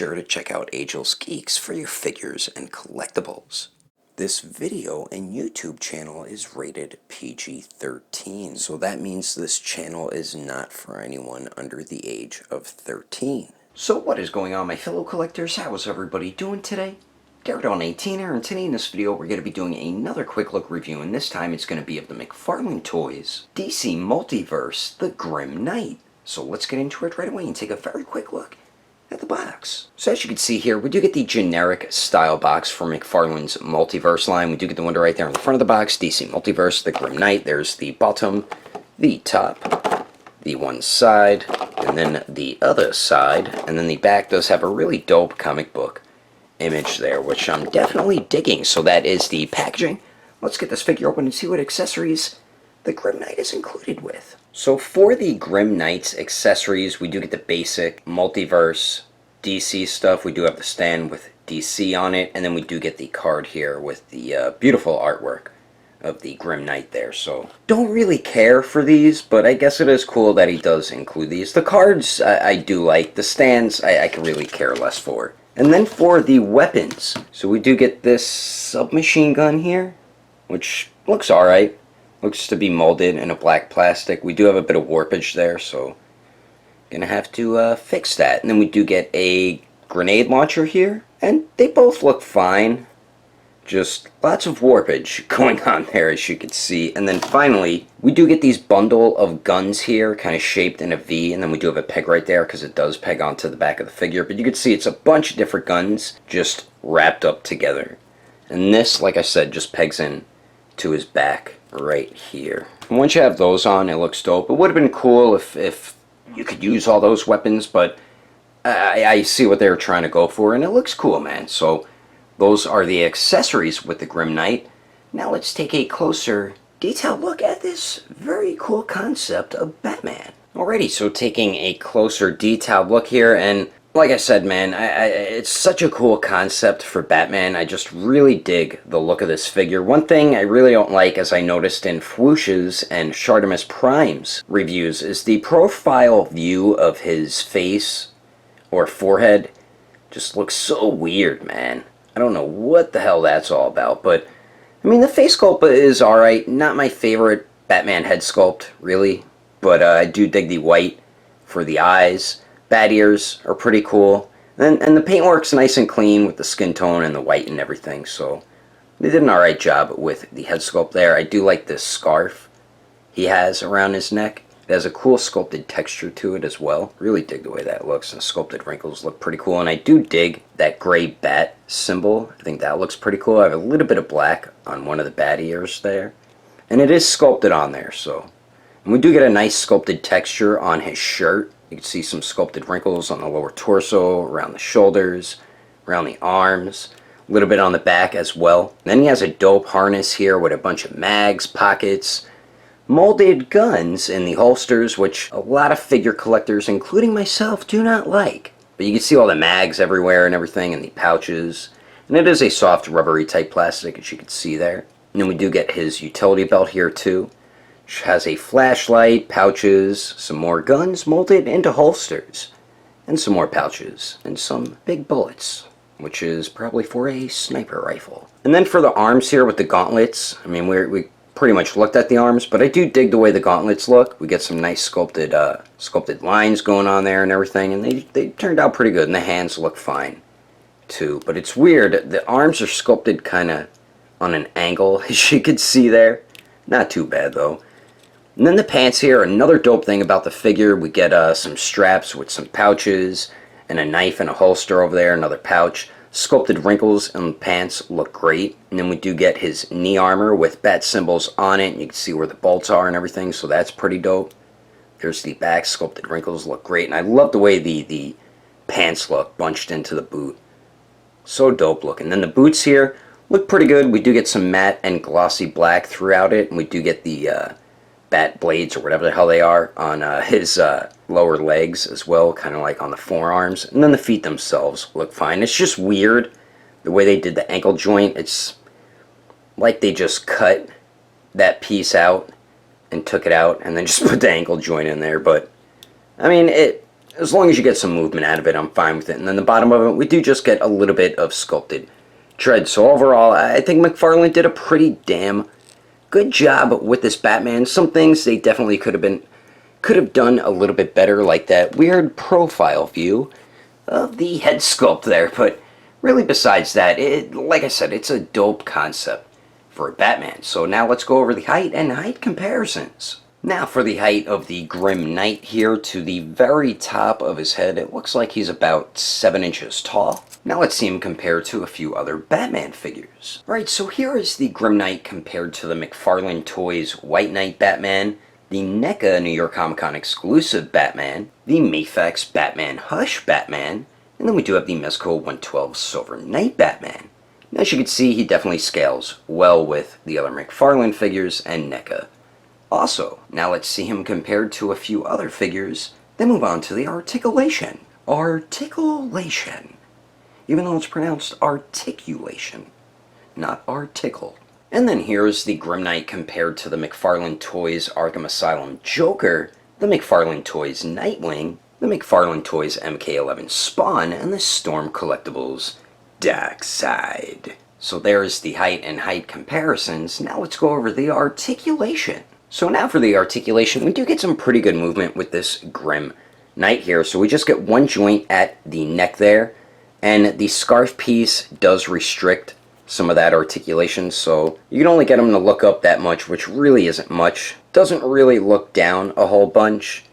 sure to check out Agelessgeeks for your figures and collectibles. This video and YouTube channel is rated PG-13, so that means this channel is not for anyone under the age of 13. So what is going on, my fellow collectors? How is everybody doing today? Daredon18 here, and today in this video we're going to be doing another quick look review, and this time it's going to be of the McFarlane toys, DC Multiverse, the Grim Knight. So let's get into it right away and take a very quick look at the box. So as you can see here, we do get the generic style box from McFarlane's Multiverse line. We do get the window right there in the front of the box, DC Multiverse, the Grim Knight. There's the bottom, the top, the one side, and then the other side. And then the back does have a really dope comic book image there, which I'm definitely digging. So that is the packaging. Let's get this figure open and see what accessories the Grim Knight is included with. So for the Grim Knight's accessories, we do get the basic Multiverse DC stuff. We do have the stand with DC on it, and then we do get the card here with the beautiful artwork of the Grim Knight there. So don't really care for these, but I guess it is cool that he does include these. The cards I do like. The stands I can really care less for. And then for the weapons, so we do get this submachine gun here, which looks alright. Looks to be molded in a black plastic. We do have a bit of warpage there, so gonna have to fix that. And then we do get a grenade launcher here, and they both look fine. Just lots of warpage going on there, as you can see. And then finally, we do get these bundle of guns here, kind of shaped in a V, and then we do have a peg right there, because it does peg onto the back of the figure. But you can see it's a bunch of different guns, just wrapped up together. And this, like I said, just pegs in to his back right here. And once you have those on, it looks dope. It would have been cool if you could use all those weapons, but I see what they were trying to go for, and it looks cool, man. So those are the accessories with the Grim Knight. Now let's take a closer detailed look at this very cool concept of Batman. Alrighty, so taking a closer detailed look here, and like I said, man, it's such a cool concept for Batman. I just really dig the look of this figure. One thing I really don't like, as I noticed in Fwoosh's and Shartimus Prime's reviews, is the profile view of his face or forehead just looks so weird, man. I don't know what the hell that's all about, but I mean, the face sculpt is alright. Not my favorite Batman head sculpt, really, but I do dig the white for the eyes. Bat ears are pretty cool, and the paintwork's nice and clean with the skin tone and the white and everything, so they did an alright job with the head sculpt there. I do like this scarf he has around his neck. It has a cool sculpted texture to it as well. Really dig the way that looks, and the sculpted wrinkles look pretty cool, and I do dig that gray bat symbol. I think that looks pretty cool. I have a little bit of black on one of the bat ears there, and it is sculpted on there, so. And we do get a nice sculpted texture on his shirt. You can see some sculpted wrinkles on the lower torso, around the shoulders, around the arms, a little bit on the back as well. And then he has a dope harness here with a bunch of mags, pockets, molded guns in the holsters, which a lot of figure collectors, including myself, do not like. But you can see all the mags everywhere and everything, and the pouches. And it is a soft rubbery type plastic, as you can see there. And then we do get his utility belt here too, which has a flashlight, pouches, some more guns molded into holsters, and some more pouches, and some big bullets, which is probably for a sniper rifle. And then for the arms here with the gauntlets, I mean, we pretty much looked at the arms, but I do dig the way the gauntlets look. We get some nice sculpted lines going on there and everything, and they turned out pretty good, and the hands look fine too. But it's weird, the arms are sculpted kind of on an angle, as you can see there. Not too bad though. And then the pants here, another dope thing about the figure, we get some straps with some pouches, and a knife and a holster over there, another pouch. Sculpted wrinkles in the pants look great. And then we do get his knee armor with bat symbols on it, and you can see where the bolts are and everything, so that's pretty dope. There's the back, sculpted wrinkles look great, and I love the way the pants look bunched into the boot. So dope looking. Then the boots here look pretty good. We do get some matte and glossy black throughout it, and we do get the bat blades or whatever the hell they are on his lower legs as well, kind of like on the forearms. And then the feet themselves look fine. It's just weird the way they did the ankle joint. It's like they just cut that piece out and took it out and then just put the ankle joint in there. But I mean, as long as you get some movement out of it, I'm fine with it. And then the bottom of it, we do just get a little bit of sculpted tread. So overall, I think McFarlane did a pretty damn good job with this Batman. Some things they definitely could have done a little bit better, like that weird profile view of the head sculpt there. But really, besides that, like I said, it's a dope concept for a Batman. So now let's go over the height and height comparisons. Now for the height of the Grim Knight here to the very top of his head, it looks like he's about 7 inches tall. Now let's see him compared to a few other Batman figures. Right, so here is the Grim Knight compared to the McFarlane Toys White Knight Batman, the NECA New York Comic Con exclusive Batman, the Mafex Batman Hush Batman, and then we do have the Mezco 112 Silver Knight Batman. Now, as you can see, he definitely scales well with the other McFarlane figures and NECA. Also, now let's see him compared to a few other figures, then move on to the Articulation. Articulation. Even though it's pronounced articulation, not article. And then here's the Grim Knight compared to the McFarlane Toys Arkham Asylum Joker, the McFarlane Toys Nightwing, the McFarlane Toys MK11 Spawn, and the Storm Collectibles Darkseid. So there's the height and height comparisons. Now let's go over the Articulation. So now for the Articulation, we do get some pretty good movement with this Grim Knight here. So we just get one joint at the neck there, and the scarf piece does restrict some of that articulation, so you can only get him to look up that much, which really isn't much. Doesn't really look down a whole bunch.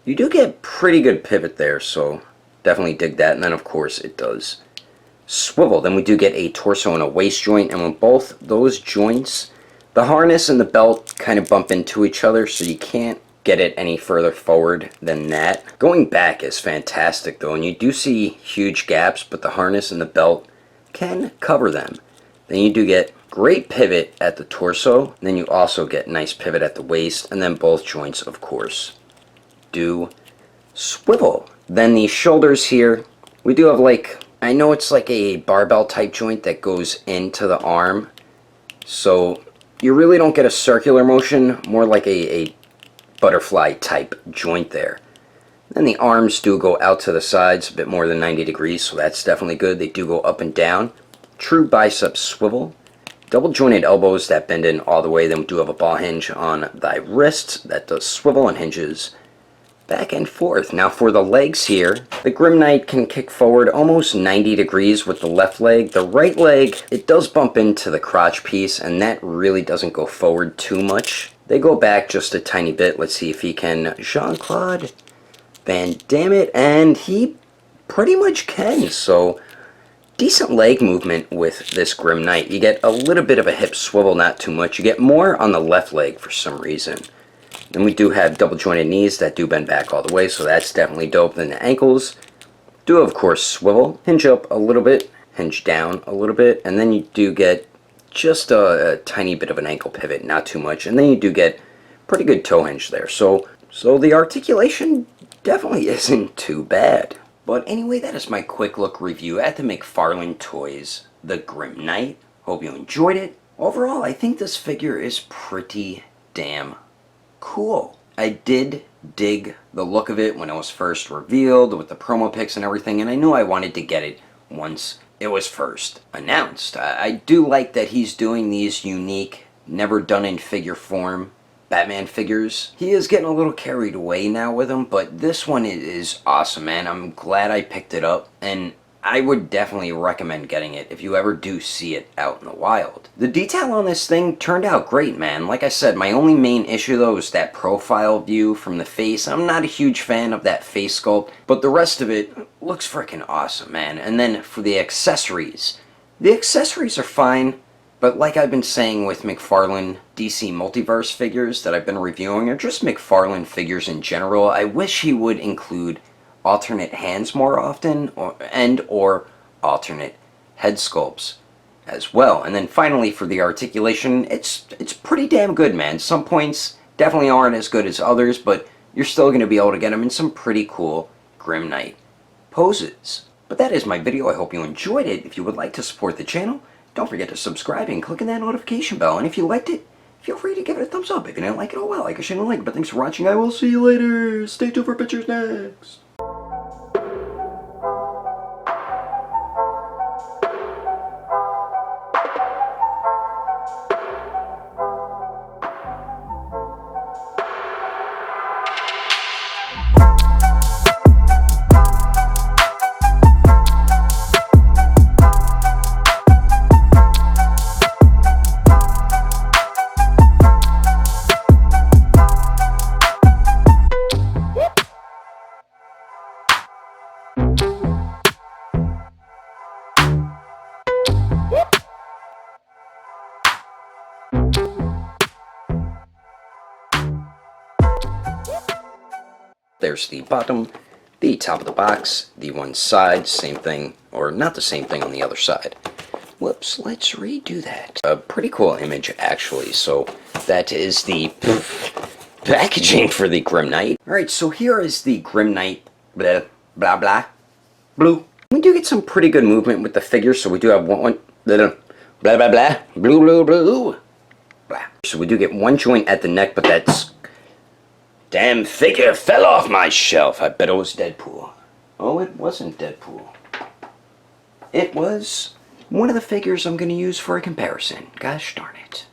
You do get pretty good pivot there, so definitely dig that. And then of course it does swivel. Then we do get a torso and a waist joint, and when both those joints, the harness and the belt kind of bump into each other, so you can't get it any further forward than that. Going back is fantastic though, and you do see huge gaps, but the harness and the belt can cover them. Then you do get great pivot at the torso, then you also get nice pivot at the waist, and then both joints, of course, do swivel. Then the shoulders here, we do have like, I know it's like a barbell type joint that goes into the arm, so you really don't get a circular motion, more like a butterfly type joint there. Then the arms do go out to the sides a bit more than 90 degrees, so that's definitely good. They do go up and down. True bicep swivel. Double jointed elbows that bend in all the way. Then we do have a ball hinge on thy wrists that does swivel and hinges back and forth. Now for the legs here, the Grim Knight can kick forward almost 90 degrees with the left leg. The right leg, it does bump into the crotch piece, and that really doesn't go forward too much. They go back just a tiny bit. Let's see if he can Jean-Claude Van Damme it, and he pretty much can. So decent leg movement with this Grim Knight. You get a little bit of a hip swivel, not too much. You get more on the left leg for some reason. Then we do have double jointed knees that do bend back all the way, so that's definitely dope. Then the ankles do, of course, swivel, hinge up a little bit, hinge down a little bit, and then you do get just a tiny bit of an ankle pivot, not too much, and then you do get pretty good toe hinge there. So the articulation definitely isn't too bad. But anyway, that is my quick look review at the McFarlane Toys, the Grim Knight. Hope you enjoyed it. Overall, I think this figure is pretty damn cool. I did dig the look of it when it was first revealed with the promo pics and everything, and I knew I wanted to get it once it was first announced. I do like that he's doing these unique, never done in figure form Batman figures. He is getting a little carried away now with them, but this one is awesome, man. I'm glad I picked it up, and I would definitely recommend getting it if you ever do see it out in the wild. The detail on this thing turned out great, man. Like I said, my only main issue though is that profile view from the face. I'm not a huge fan of that face sculpt, but the rest of it looks freaking awesome, man. And then for the accessories are fine, but like I've been saying with McFarlane DC Multiverse figures that I've been reviewing, or just McFarlane figures in general, I wish he would include alternate hands more often, or alternate head sculpts as well. And then finally for the articulation, it's pretty damn good, man. Some points definitely aren't as good as others, but you're still going to be able to get them in some pretty cool Grim Knight poses. But that is my video. I hope you enjoyed it. If you would like to support the channel, don't forget to subscribe and click on that notification bell. And if you liked it, feel free to give it a thumbs up. If you didn't like it, oh well, like a shit and like. But thanks for watching. I will see you later. Stay tuned for pictures next. There's the bottom, the top of the box, the one side, same thing, or not the same thing on the other side. Whoops, let's redo that. A pretty cool image, actually. So that is the packaging for the Grim Knight. Alright, so here is the Grim Knight, blah, blah, blah, blue. We do get some pretty good movement with the figure, so we do have one blah, blah, blah, blue, blue, blue, blah. So we do get one joint at the neck, but that's... Damn figure fell off my shelf. I bet it was Deadpool. Oh, it wasn't Deadpool. It was one of the figures I'm going to use for a comparison. Gosh darn it.